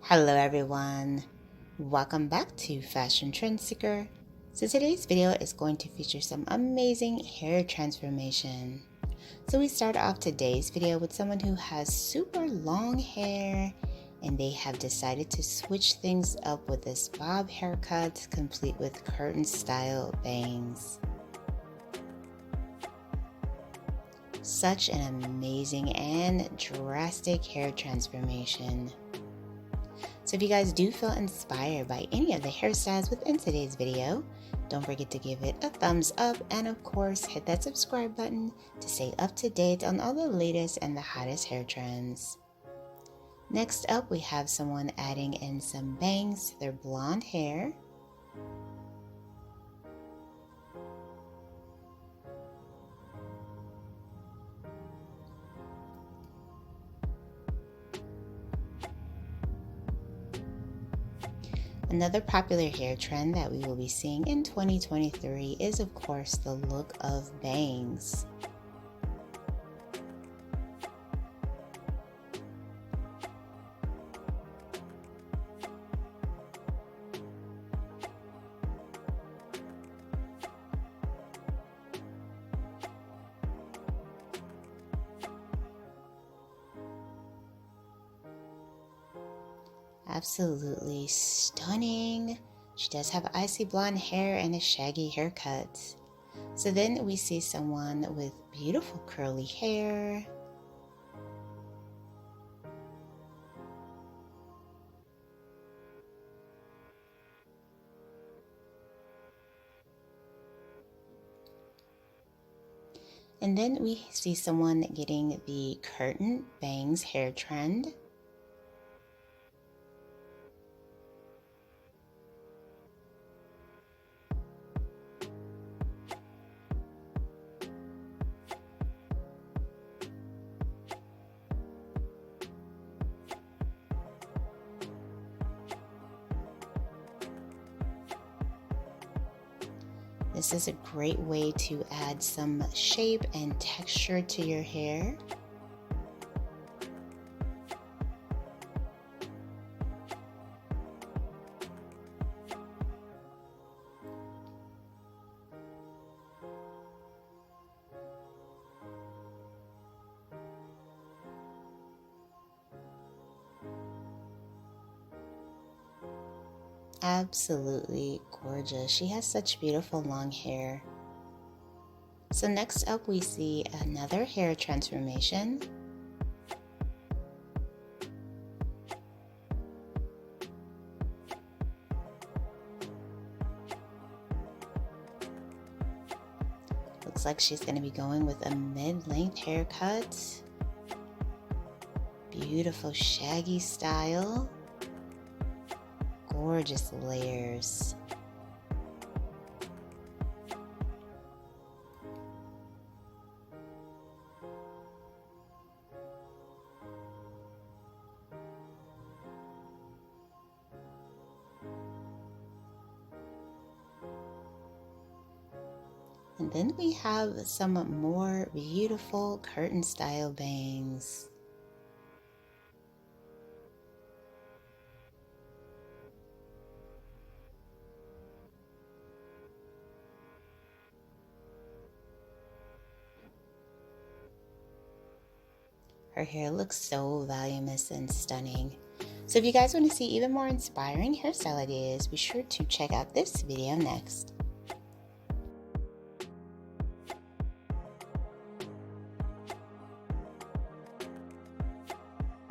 Hello everyone, welcome back to Fashion Trend Seeker. So today's video is going to feature some amazing hair transformation. So we start off today's video with someone who has super long hair and they have decided to switch things up with this bob haircut complete with curtain style bangs. Such an amazing and drastic hair transformation. So if you guys do feel inspired by any of the hairstyles within today's video, don't forget to give it a thumbs up and of course hit that subscribe button to stay up to date on all the latest and the hottest hair trends. Next up, we have someone adding in some bangs to their blonde hair. Another popular hair trend that we will be seeing in 2023 is of course the look of bangs. Absolutely stunning. She does have icy blonde hair and a shaggy haircut. So then we see someone with beautiful curly hair. And then we see someone getting the curtain bangs hair trend. This is a great way to add some shape and texture to your hair. Absolutely gorgeous. She has such beautiful long hair. So next up we see another hair transformation. Looks like she's going to be going with a mid-length haircut. Beautiful shaggy style. Gorgeous layers. And then we have some more beautiful curtain style bangs. Her hair looks so voluminous and stunning. So if you guys want to see even more inspiring hairstyle ideas, be sure to check out this video next.